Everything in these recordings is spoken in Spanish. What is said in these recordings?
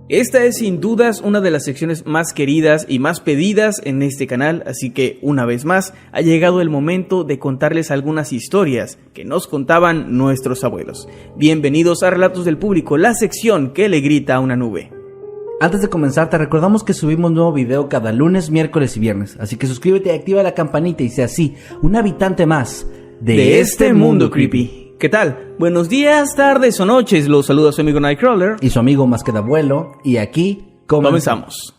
Esta es sin dudas una de las secciones más queridas y más pedidas en este canal, así que una vez más ha llegado el momento de contarles algunas historias que nos contaban nuestros abuelos. Bienvenidos a Relatos del Público, la sección que le grita a una nube. Antes de comenzar, te recordamos que subimos nuevo video cada lunes, miércoles y viernes, así que suscríbete y activa la campanita y sea así un habitante más de este mundo creepy. ¿Qué tal? Buenos días, tardes o noches. Los saluda su amigo Nightcrawler y su amigo Más que de Abuelo. Y aquí comenzamos.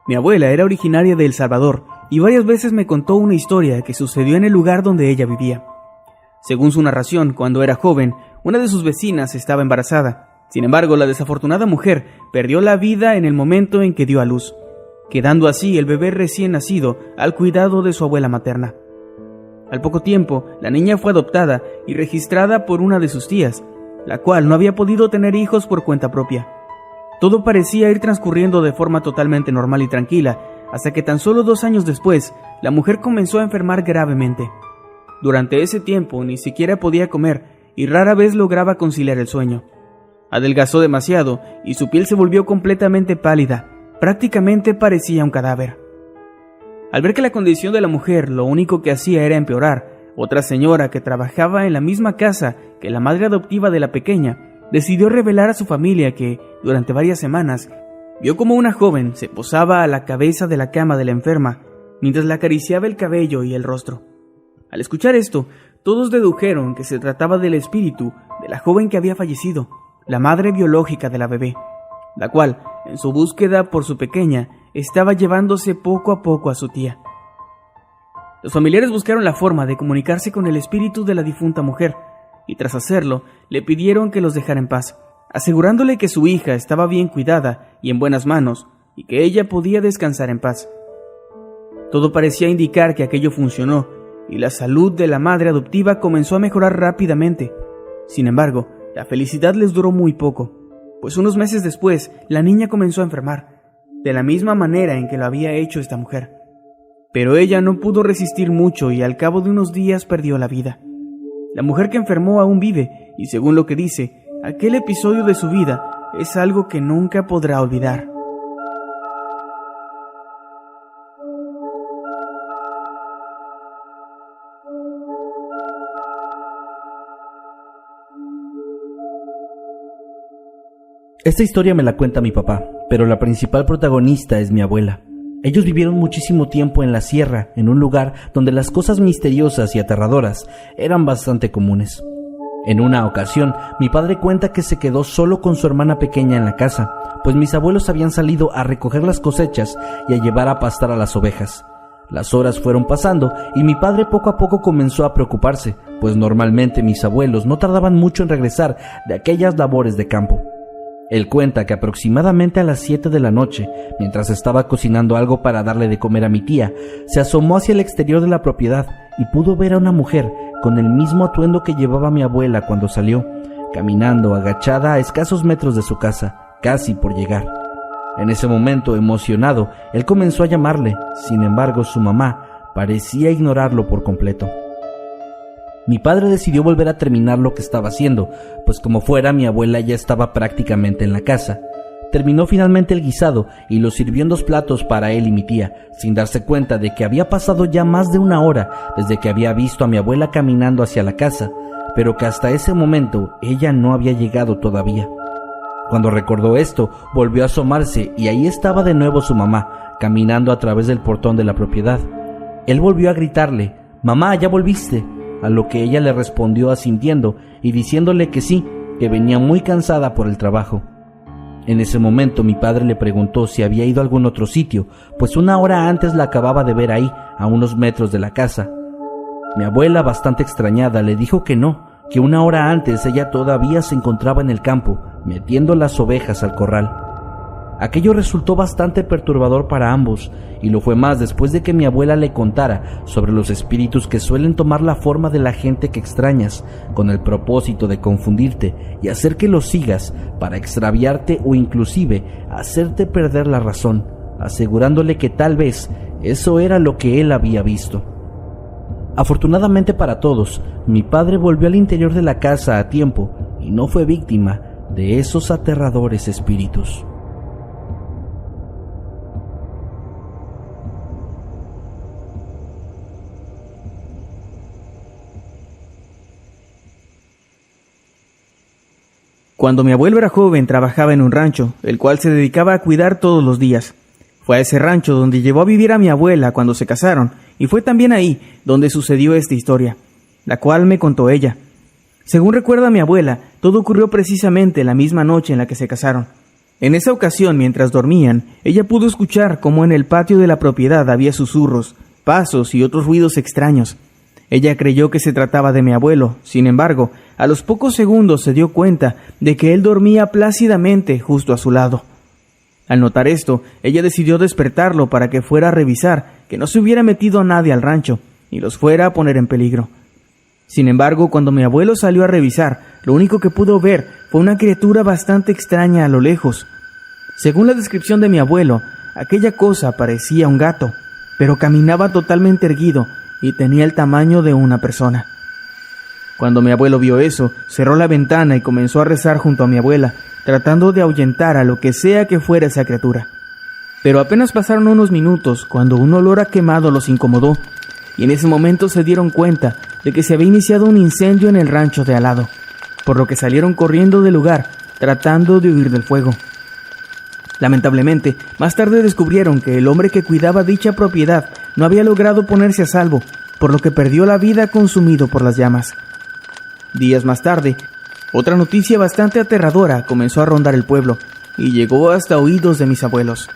Mi abuela era originaria de El Salvador y varias veces me contó una historia que sucedió en el lugar donde ella vivía. Según su narración, cuando era joven, una de sus vecinas estaba embarazada. Sin embargo, la desafortunada mujer perdió la vida en el momento en que dio a luz, quedando así el bebé recién nacido al cuidado de su abuela materna. Al poco tiempo, la niña fue adoptada y registrada por una de sus tías, la cual no había podido tener hijos por cuenta propia. Todo parecía ir transcurriendo de forma totalmente normal y tranquila, hasta que tan solo 2 años después, la mujer comenzó a enfermar gravemente. Durante ese tiempo ni siquiera podía comer y rara vez lograba conciliar el sueño. Adelgazó demasiado y su piel se volvió completamente pálida, prácticamente parecía un cadáver. Al ver que la condición de la mujer lo único que hacía era empeorar, otra señora que trabajaba en la misma casa que la madre adoptiva de la pequeña, decidió revelar a su familia que, durante varias semanas, vio como una joven se posaba a la cabeza de la cama de la enferma, mientras le acariciaba el cabello y el rostro. Al escuchar esto, todos dedujeron que se trataba del espíritu de la joven que había fallecido, la madre biológica de la bebé, la cual, en su búsqueda por su pequeña, estaba llevándose poco a poco a su tía. Los familiares buscaron la forma de comunicarse con el espíritu de la difunta mujer, y tras hacerlo, le pidieron que los dejara en paz, asegurándole que su hija estaba bien cuidada y en buenas manos, y que ella podía descansar en paz. Todo parecía indicar que aquello funcionó, y la salud de la madre adoptiva comenzó a mejorar rápidamente. Sin embargo, la felicidad les duró muy poco, pues unos meses después, la niña comenzó a enfermar, de la misma manera en que lo había hecho esta mujer. Pero ella no pudo resistir mucho y al cabo de unos días perdió la vida. La mujer que enfermó aún vive y según lo que dice, aquel episodio de su vida es algo que nunca podrá olvidar. Esta historia me la cuenta mi papá, pero la principal protagonista es mi abuela. Ellos vivieron muchísimo tiempo en la sierra, en un lugar donde las cosas misteriosas y aterradoras eran bastante comunes. En una ocasión, mi padre cuenta que se quedó solo con su hermana pequeña en la casa, pues mis abuelos habían salido a recoger las cosechas y a llevar a pastar a las ovejas. Las horas fueron pasando y mi padre poco a poco comenzó a preocuparse, pues normalmente mis abuelos no tardaban mucho en regresar de aquellas labores de campo. Él cuenta que aproximadamente a las 7 de la noche, mientras estaba cocinando algo para darle de comer a mi tía, se asomó hacia el exterior de la propiedad y pudo ver a una mujer con el mismo atuendo que llevaba mi abuela cuando salió, caminando agachada a escasos metros de su casa, casi por llegar. En ese momento, emocionado, él comenzó a llamarle, sin embargo su mamá parecía ignorarlo por completo. Mi padre decidió volver a terminar lo que estaba haciendo, pues como fuera mi abuela ya estaba prácticamente en la casa. Terminó finalmente el guisado y lo sirvió en 2 platos para él y mi tía, sin darse cuenta de que había pasado ya más de 1 hora desde que había visto a mi abuela caminando hacia la casa, pero que hasta ese momento ella no había llegado todavía. Cuando recordó esto, volvió a asomarse y ahí estaba de nuevo su mamá, caminando a través del portón de la propiedad. Él volvió a gritarle, «Mamá, ¿ya volviste?», a lo que ella le respondió asintiendo y diciéndole que sí, que venía muy cansada por el trabajo. En ese momento mi padre le preguntó si había ido a algún otro sitio, pues 1 hora antes la acababa de ver ahí, a unos metros de la casa. Mi abuela, bastante extrañada, le dijo que no, que 1 hora antes ella todavía se encontraba en el campo, metiendo las ovejas al corral. Aquello resultó bastante perturbador para ambos, y lo fue más después de que mi abuela le contara sobre los espíritus que suelen tomar la forma de la gente que extrañas, con el propósito de confundirte y hacer que los sigas para extraviarte o inclusive hacerte perder la razón, asegurándole que tal vez eso era lo que él había visto. Afortunadamente para todos, mi padre volvió al interior de la casa a tiempo y no fue víctima de esos aterradores espíritus. Cuando mi abuelo era joven trabajaba en un rancho, el cual se dedicaba a cuidar todos los días. Fue a ese rancho donde llevó a vivir a mi abuela cuando se casaron, y fue también ahí donde sucedió esta historia, la cual me contó ella. Según recuerda mi abuela, todo ocurrió precisamente la misma noche en la que se casaron. En esa ocasión, mientras dormían, ella pudo escuchar cómo en el patio de la propiedad había susurros, pasos y otros ruidos extraños. Ella creyó que se trataba de mi abuelo, sin embargo, a los pocos segundos se dio cuenta de que él dormía plácidamente justo a su lado. Al notar esto, ella decidió despertarlo para que fuera a revisar que no se hubiera metido nadie al rancho y los fuera a poner en peligro. Sin embargo, cuando mi abuelo salió a revisar, lo único que pudo ver fue una criatura bastante extraña a lo lejos. Según la descripción de mi abuelo, aquella cosa parecía un gato, pero caminaba totalmente erguido y tenía el tamaño de una persona. Cuando mi abuelo vio eso, cerró la ventana y comenzó a rezar junto a mi abuela, tratando de ahuyentar a lo que sea que fuera esa criatura. Pero apenas pasaron unos minutos cuando un olor a quemado los incomodó, y en ese momento se dieron cuenta de que se había iniciado un incendio en el rancho de al lado, por lo que salieron corriendo del lugar, tratando de huir del fuego. Lamentablemente, más tarde descubrieron que el hombre que cuidaba dicha propiedad no había logrado ponerse a salvo, por lo que perdió la vida consumido por las llamas. Días más tarde, otra noticia bastante aterradora comenzó a rondar el pueblo y llegó hasta oídos de mis abuelos.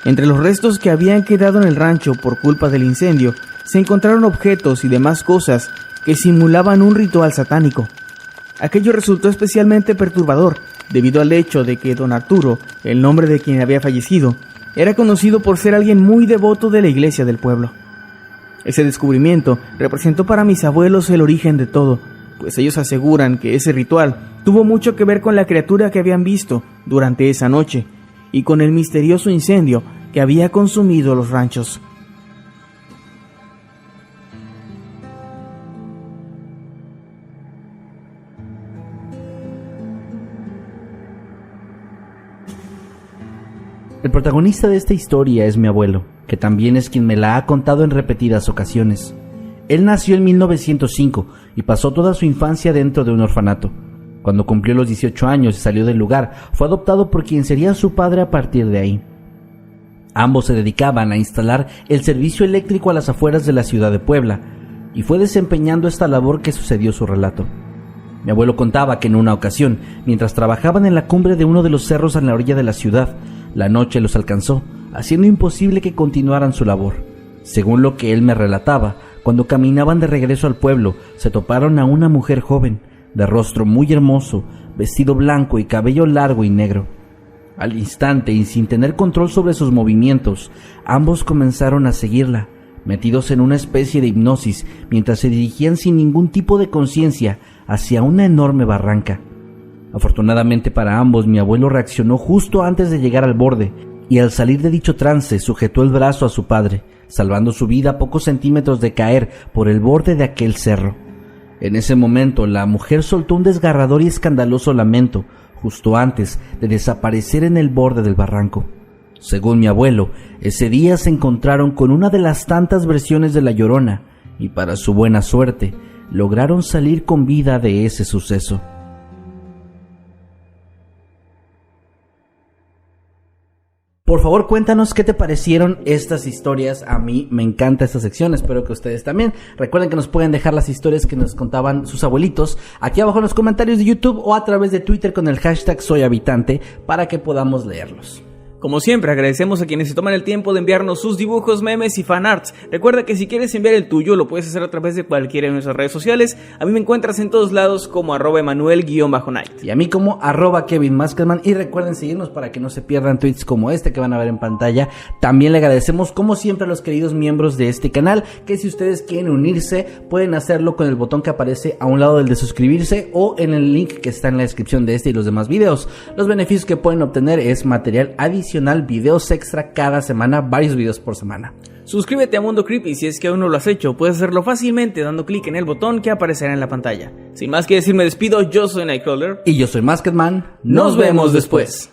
Entre los restos que habían quedado en el rancho por culpa del incendio, se encontraron objetos y demás cosas que simulaban un ritual satánico. Aquello resultó especialmente perturbador, debido al hecho de que don Arturo, el nombre de quien había fallecido, era conocido por ser alguien muy devoto de la iglesia del pueblo. Ese descubrimiento representó para mis abuelos el origen de todo, pues ellos aseguran que ese ritual tuvo mucho que ver con la criatura que habían visto durante esa noche y con el misterioso incendio que había consumido los ranchos. El protagonista de esta historia es mi abuelo, que también es quien me la ha contado en repetidas ocasiones. Él nació en 1905 y pasó toda su infancia dentro de un orfanato. Cuando cumplió los 18 años y salió del lugar, fue adoptado por quien sería su padre a partir de ahí. Ambos se dedicaban a instalar el servicio eléctrico a las afueras de la ciudad de Puebla, y fue desempeñando esta labor que sucedió su relato. Mi abuelo contaba que en una ocasión, mientras trabajaban en la cumbre de uno de los cerros a la orilla de la ciudad, la noche los alcanzó, haciendo imposible que continuaran su labor. Según lo que él me relataba, cuando caminaban de regreso al pueblo, se toparon a una mujer joven, de rostro muy hermoso, vestido blanco y cabello largo y negro. Al instante, y sin tener control sobre sus movimientos, ambos comenzaron a seguirla, metidos en una especie de hipnosis, mientras se dirigían sin ningún tipo de conciencia hacia una enorme barranca. Afortunadamente para ambos, mi abuelo reaccionó justo antes de llegar al borde, y al salir de dicho trance sujetó el brazo a su padre, salvando su vida a pocos centímetros de caer por el borde de aquel cerro. En ese momento, la mujer soltó un desgarrador y escandaloso lamento, justo antes de desaparecer en el borde del barranco. Según mi abuelo, ese día se encontraron con una de las tantas versiones de La Llorona, y para su buena suerte, lograron salir con vida de ese suceso. Por favor, cuéntanos qué te parecieron estas historias. A mí me encanta esta sección, espero que ustedes también. Recuerden que nos pueden dejar las historias que nos contaban sus abuelitos aquí abajo en los comentarios de YouTube o a través de Twitter con el hashtag SoyHabitante para que podamos leerlos. Como siempre, agradecemos a quienes se toman el tiempo de enviarnos sus dibujos, memes y fanarts. Recuerda que si quieres enviar el tuyo, lo puedes hacer a través de cualquiera de nuestras redes sociales. A mí me encuentras en todos lados como @Emanuel_Night. Y a mí como @KevinMaskerman. Y recuerden seguirnos para que no se pierdan tweets como este que van a ver en pantalla. También le agradecemos como siempre a los queridos miembros de este canal, que si ustedes quieren unirse, pueden hacerlo con el botón que aparece a un lado del de suscribirse o en el link que está en la descripción de este y los demás videos. Los beneficios que pueden obtener es material adicional, videos extra cada semana, varios videos por semana. Suscríbete a Mundo Creepy si es que aún no lo has hecho. Puedes hacerlo fácilmente dando clic en el botón que aparecerá en la pantalla. Sin más que decir, me despido. Yo soy Nightcrawler. Y yo soy Maskedman. Nos vemos después.